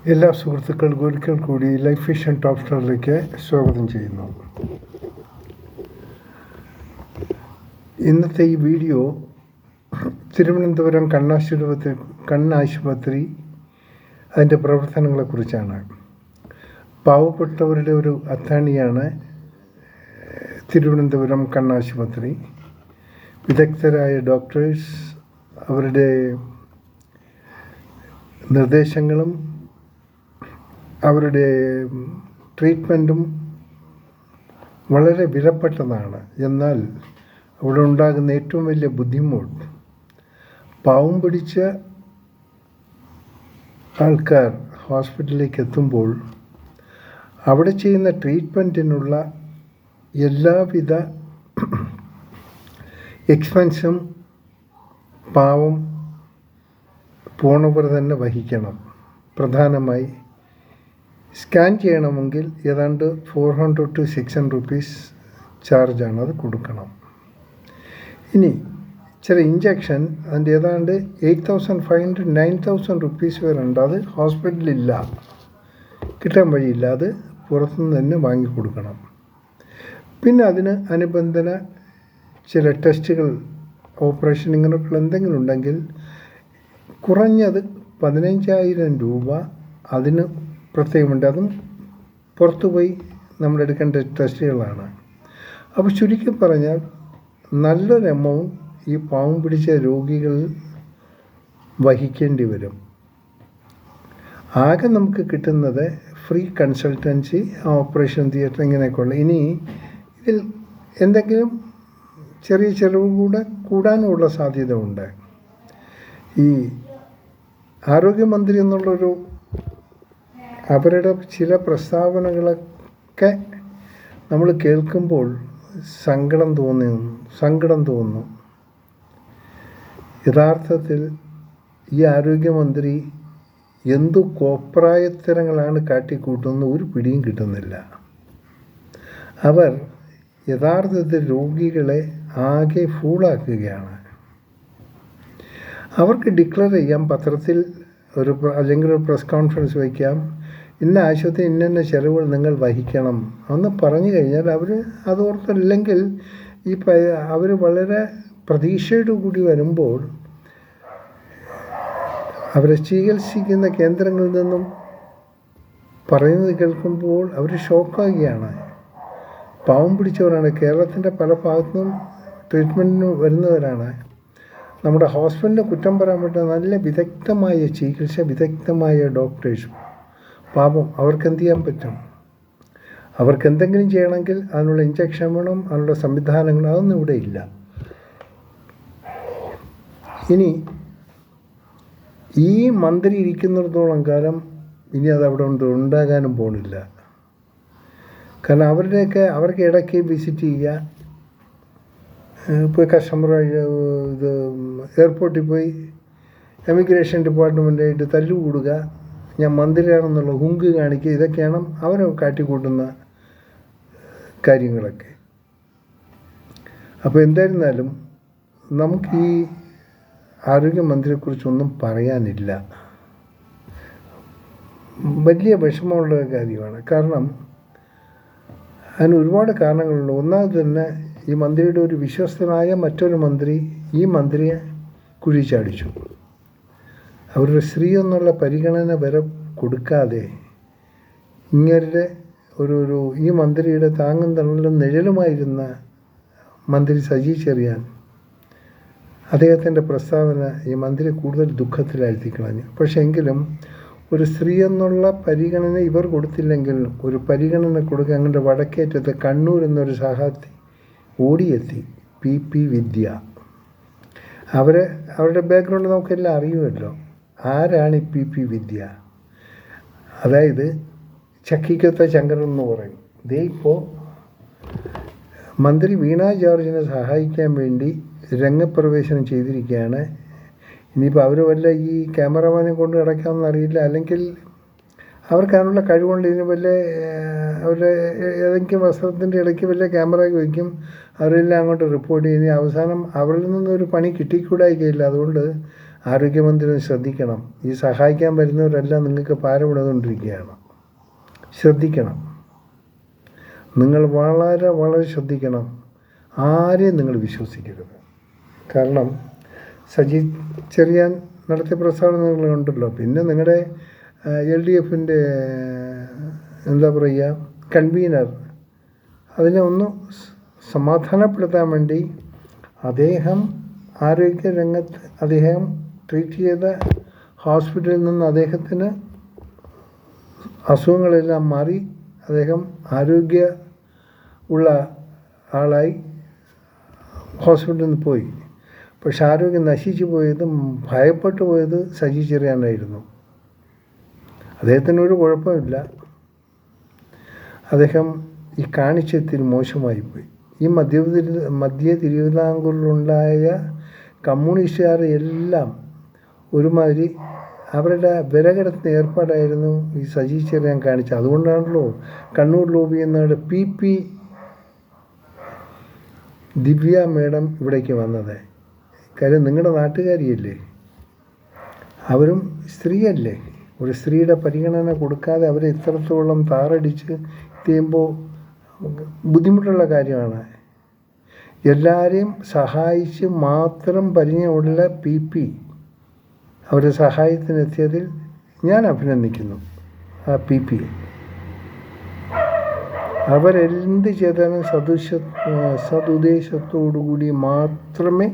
എല്ലാ സുഹൃത്തുക്കൾക്കും ഒരിക്കൽ കൂടി ലൈഫ് വിഷൻ ടോപ്പ് സ്റ്റാറിലേക്ക് സ്വാഗതം ചെയ്യുന്നു. ഇന്നത്തെ ഈ വീഡിയോ തിരുവനന്തപുരം കണ്ണാശുപത്രി അതിൻ്റെ പ്രവർത്തനങ്ങളെക്കുറിച്ചാണ്. പാവപ്പെട്ടവരുടെ ഒരു അത്താണിയാണ് തിരുവനന്തപുരം കണ്ണാശുപത്രി. വിദഗ്ധരായ ഡോക്ടേഴ്സ് അവരുടെ നിർദ്ദേശങ്ങളും അവരുടെ ട്രീറ്റ്മെൻറ്റും വളരെ വിലപ്പെട്ടതാണ്. എന്നാൽ അവിടെ ഉണ്ടാകുന്ന ഏറ്റവും വലിയ ബുദ്ധിമുട്ട്, പാവം പിടിച്ച ആൾക്കാർ ഹോസ്പിറ്റലിലേക്ക് എത്തുമ്പോൾ അവിടെ ചെയ്യുന്ന ട്രീറ്റ്മെൻറ്റിനുള്ള എല്ലാവിധ എക്സ്പെൻസും പാവം പോണവർ തന്നെ വഹിക്കണം. പ്രധാനമായി സ്കാൻ ചെയ്യണമെങ്കിൽ ഏതാണ്ട് 400 to 600 rupees ചാർജാണ്, അത് കൊടുക്കണം. ഇനി ചില ഇഞ്ചക്ഷൻ അതിൻ്റെ ഏതാണ്ട് 8,500 9,000 rupees വരെ ഉണ്ട്. അത് ഹോസ്പിറ്റലില്ല, കിട്ടാൻ വഴിയില്ല, അത് പുറത്തുനിന്ന് തന്നെ വാങ്ങിക്കൊടുക്കണം. പിന്നെ അതിന് അനുബന്ധന ചില ടെസ്റ്റുകൾ, ഓപ്പറേഷൻ ഇങ്ങനെയൊക്കെയുള്ള എന്തെങ്കിലും ഉണ്ടെങ്കിൽ കുറഞ്ഞത് 15,000 രൂപ അതിന് പ്രത്യേകമുണ്ട്. അതും പുറത്തുപോയി നമ്മൾ എടുക്കേണ്ട ടെസ്റ്റുകളാണ്. അപ്പോൾ ചുരുക്കി പറഞ്ഞാൽ നല്ലൊരു എമൗണ്ട് ഈ പാവം പിടിച്ച രോഗികൾ വഹിക്കേണ്ടി വരും. ആകെ നമുക്ക് കിട്ടുന്നത് ഫ്രീ കൺസൾട്ടൻസി, ഓപ്പറേഷൻ തിയേറ്റർ ഇങ്ങനെയൊക്കെയുള്ള. ഇനി ഇതിൽ എന്തെങ്കിലും ചെറിയ ചിലവ് കൂടാനുമുള്ള സാധ്യത ഉണ്ട്. ഈ ആരോഗ്യമന്ത്രി എന്നുള്ളൊരു അവരുടെ ചില പ്രസ്താവനകളൊക്കെ നമ്മൾ കേൾക്കുമ്പോൾ സങ്കടം തോന്നുന്നു. യഥാർത്ഥത്തിൽ ഈ ആരോഗ്യമന്ത്രി എന്തു കോപ്രായത്തരങ്ങളാണ് കാട്ടിക്കൂട്ടുന്നത് ഒരു പിടിയും കിട്ടുന്നില്ല. അവർ യഥാർത്ഥത്തിൽ രോഗികളെ ആകെ ഫൂളാക്കുകയാണ്. അവർക്ക് ഡിക്ലെയർ ചെയ്യാം, പത്രത്തിൽ അല്ലെങ്കിൽ ഒരു പ്രസ് കോൺഫറൻസ് വയ്ക്കാം, ഇന്ന ആശുപത്രി ഇന്ന ചിലവുകൾ നിങ്ങൾ വഹിക്കണം എന്ന് പറഞ്ഞു കഴിഞ്ഞാൽ അവർ അതോർത്തില്ലെങ്കിൽ അവർ വളരെ പ്രതീക്ഷയോടു കൂടി വരുമ്പോൾ അവരെ ചികിത്സിക്കുന്ന കേന്ദ്രങ്ങളിൽ നിന്നും പറയുന്നത് കേൾക്കുമ്പോൾ അവർ ഷോക്കാകുകയാണ്. പാവം പിടിച്ചവരാണ്, കേരളത്തിൻ്റെ പല ഭാഗത്തുനിന്നും ട്രീറ്റ്മെൻറ്റിന് വരുന്നവരാണ്. നമ്മുടെ ഹോസ്പിറ്റലിന് കുറ്റം പറയാൻ പറ്റുന്ന നല്ല വിദഗ്ധമായ ചികിത്സ, വിദഗ്ധമായ ഡോക്ടേഴ്സ്, പാപം അവർക്ക് എന്ത് ചെയ്യാൻ പറ്റും? അവർക്ക് എന്തെങ്കിലും ചെയ്യണമെങ്കിൽ അതിനുള്ള ഇഞ്ചക്ഷൻ വേണം, അതിനുള്ള സംവിധാനങ്ങൾ, അതൊന്നും ഇവിടെ ഇല്ല. ഇനി ഈ മന്ത്രി ഇരിക്കുന്നിടത്തോളം കാലം ഇനി അതവിടെ ഉണ്ടാകാനും പോകുന്നില്ല. കാരണം അവർക്ക് ഇടയ്ക്ക് വിസിറ്റ് ചെയ്യുക, പോയി ഇത് എയർപോർട്ടിൽ പോയി എമിഗ്രേഷൻ ഡിപ്പാർട്ട്മെൻറ്റായിട്ട് തല്ലുകൂടുക, ഞാൻ മന്ത്രിയാണെന്നുള്ള ഹുങ്ക് കാണിക്കുക, ഇതൊക്കെയാണ് അവർ കാട്ടിക്കൂട്ടുന്ന കാര്യങ്ങളൊക്കെ. അപ്പോൾ എന്തായിരുന്നാലും നമുക്ക് ഈ ആരോഗ്യമന്ത്രിയെക്കുറിച്ചൊന്നും പറയാനില്ല. വലിയ വിഷമമുള്ള കാര്യമാണ്. കാരണം അതിന് ഒരുപാട് കാരണങ്ങളുണ്ട്. ഒന്നാമത് തന്നെ ഈ മന്ത്രിയുടെ ഒരു വിശ്വസ്തനായ മറ്റൊരു മന്ത്രി ഈ മന്ത്രിയെ കുഴിച്ചാടിച്ചു. അവരുടെ സ്ത്രീ എന്നുള്ള പരിഗണന വരെ കൊടുക്കാതെ ഇങ്ങരുടെ ഈ മന്ത്രിയുടെ താങ്ങും തണലും നിഴലുമായിരുന്ന മന്ത്രി സജി ചെറിയാൻ, അദ്ദേഹത്തിൻ്റെ പ്രസ്താവന ഈ മന്ത്രി കൂടുതൽ ദുഃഖത്തിലാഴ്ത്തി കളഞ്ഞു. പക്ഷേ എങ്കിലും ഒരു സ്ത്രീ എന്നുള്ള പരിഗണന ഇവർ കൊടുത്തില്ലെങ്കിൽ ഒരു പരിഗണന കൊടുക്കുക. അങ്ങനെ വടക്കേറ്റത്ത് കണ്ണൂർ എന്നൊരു സഹാത്തി ഓടിയെത്തി, PP വിദ്യ. അവരുടെ ബാക്ക്ഗ്രൗണ്ട് നമുക്കെല്ലാം അറിയുമല്ലോ. ആരാണ് ഈ PP വിദ്യ? അതായത് ചക്കിക്കൊത്ത ശങ്കരൻ എന്ന് പറയും. ഇപ്പോൾ മന്ത്രി വീണ ജോർജിനെ സഹായിക്കാൻ വേണ്ടി രംഗപ്രവേശനം ചെയ്തിരിക്കുകയാണ്. ഇനിയിപ്പോൾ അവർ വല്ല ഈ ക്യാമറമാനെ കൊണ്ട് കിടക്കാമെന്ന് അറിയില്ല, അല്ലെങ്കിൽ അവർക്ക് അതിനുള്ള കഴിവുണ്ട്. ഇതിന് വല്ല അവരുടെ ഏതെങ്കിലും വസ്ത്രത്തിൻ്റെ ഇടയ്ക്ക് വല്ല ക്യാമറ വയ്ക്കും, അവരെല്ലാം അങ്ങോട്ട് റിപ്പോർട്ട് ചെയ്യുന്ന അവസാനം അവരിൽ നിന്നൊരു പണി കിട്ടിക്കൂടായികയില്ല. അതുകൊണ്ട് ആരോഗ്യമന്ത്രി ശ്രദ്ധിക്കണം. ഈ സഹായിക്കാൻ വരുന്നവരെല്ലാം നിങ്ങൾക്ക് പാരമിടുകൊണ്ടിരിക്കുകയാണ്. ശ്രദ്ധിക്കണം. നിങ്ങൾ വളരെ വളരെ ശ്രദ്ധിക്കണം. ആരെയും നിങ്ങൾ വിശ്വസിക്കരുത്. കാരണം സജി ചെറിയാൻ നടത്തിയ പ്രസ്താവനകളുണ്ടല്ലോ. പിന്നെ നിങ്ങളുടെ LDFൻ്റെ എന്താ പറയുക കൺവീനർ അതിനെ ഒന്ന് സമാധാനപ്പെടുത്താൻ വേണ്ടി അദ്ദേഹം ആരോഗ്യരംഗത്ത് അദ്ദേഹം ട്രീറ്റ് ചെയ്ത ഹോസ്പിറ്റലിൽ നിന്ന് അദ്ദേഹത്തിന് അസുഖങ്ങളെല്ലാം മാറി അദ്ദേഹം ആരോഗ്യ ഉള്ള ആളായി ഹോസ്പിറ്റലിൽ നിന്ന് പോയി. പക്ഷെ ആരോഗ്യം നശിച്ചു പോയത് ഭയപ്പെട്ടു പോയത് സജി ചെറിയാനായിരുന്നു. അദ്ദേഹത്തിനൊരു കുഴപ്പമില്ല. അദ്ദേഹം ഈ കാണിച്ചതിൽ മോശമായിപ്പോയി. ഈ മധ്യ തിരുവിതാംകൂറിലുണ്ടായ കമ്മ്യൂണിസ്റ്റുകാർ എല്ലാം ഒരുമാതിരി അവരുടെ വിലകിടത്തുന്ന ഏർപ്പാടായിരുന്നു ഈ സജി ചെറിയാൻ കാണിച്ചത്. അതുകൊണ്ടാണല്ലോ കണ്ണൂർ ലോബി എന്നവരുടെ PP ദിവ്യ മേഡം ഇവിടേക്ക് വന്നത്. കാര്യം നിങ്ങളുടെ നാട്ടുകാരിയല്ലേ, അവരും സ്ത്രീയല്ലേ. ഒരു സ്ത്രീയുടെ പരിഗണന കൊടുക്കാതെ അവരെ ഇത്രത്തോളം താറടിച്ച് ചെയ്യുമ്പോൾ ബുദ്ധിമുട്ടുള്ള കാര്യമാണ്. എല്ലാവരെയും സഹായിച്ച് മാത്രം പരിചയമുള്ള PP അവരുടെ സഹായത്തിനെത്തിയതിൽ ഞാൻ അഭിനന്ദിക്കുന്നു ആ PP. അവരെന്ത് ചെയ്താലും സതുദ്ദേശത്തോടുകൂടി മാത്രമേ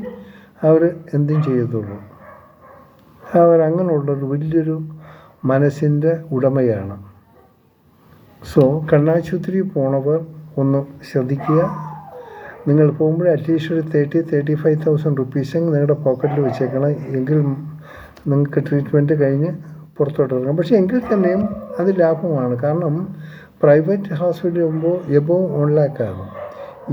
അവർ എന്തും ചെയ്യത്തുള്ളൂ. അവരങ്ങനെയുള്ളൊരു വലിയൊരു മനസ്സിൻ്റെ ഉടമയാണ്. സോ കണ്ണാശുപത്രി പോണവർ ഒന്ന് ശ്രദ്ധിക്കുക. നിങ്ങൾ പോകുമ്പോൾ അറ്റ്ലീസ്റ്റ് ഒരു 35,000 റുപ്പീസ് നിങ്ങളുടെ പോക്കറ്റിൽ വെച്ചേക്കണം. എങ്കിൽ നിങ്ങൾക്ക് ട്രീറ്റ്മെൻറ്റ് കഴിഞ്ഞ് പുറത്തോട്ട് ഇറങ്ങാം. പക്ഷേ എങ്കിൽ തന്നെയും അത് ലാഭമാണ്. കാരണം പ്രൈവറ്റ് ഹോസ്പിറ്റലിൽ പോകുമ്പോൾ എബോവ് 1 lakh ആകും.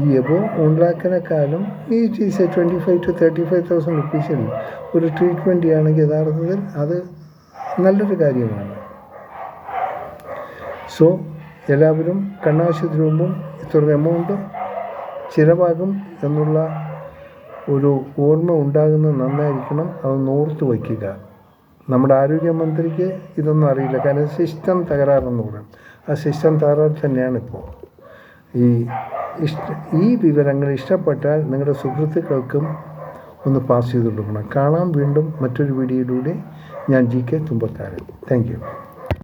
ഈ എബോവ് 1 lakhiനെക്കാളും ഈ 25,000 to 35,000 റുപ്പീസിൽ ഒരു ട്രീറ്റ്മെൻറ്റ് ചെയ്യുകയാണെങ്കിൽ യഥാർത്ഥത്തിൽ അത് നല്ലൊരു കാര്യമാണ്. സോ എല്ലാവരും കണ്ണാശുപത്രി പോകുമ്പം ഇത്ര എമൗണ്ട് ചിലവാകും എന്നുള്ള ഒരു ഓർമ്മ ഉണ്ടാകുന്നത് നന്നായിരിക്കണം. അത് ഓർത്ത് വയ്ക്കുക. നമ്മുടെ ആരോഗ്യമന്ത്രിക്ക് ഇതൊന്നും അറിയില്ല. കാരണം സിസ്റ്റം തകരാറെന്ന് പറയും. ആ സിസ്റ്റം തകരാറ് തന്നെയാണിപ്പോൾ. ഈ വിവരങ്ങൾ ഇഷ്ടപ്പെട്ടാൽ നിങ്ങളുടെ സുഹൃത്തുക്കൾക്കും ഒന്ന് പാസ് ചെയ്ത് കൊടുക്കണം. കാണാം വീണ്ടും മറ്റൊരു വീഡിയോയിലൂടെ. ഞാൻ GK തുമ്പത്താരൻ. Thank you.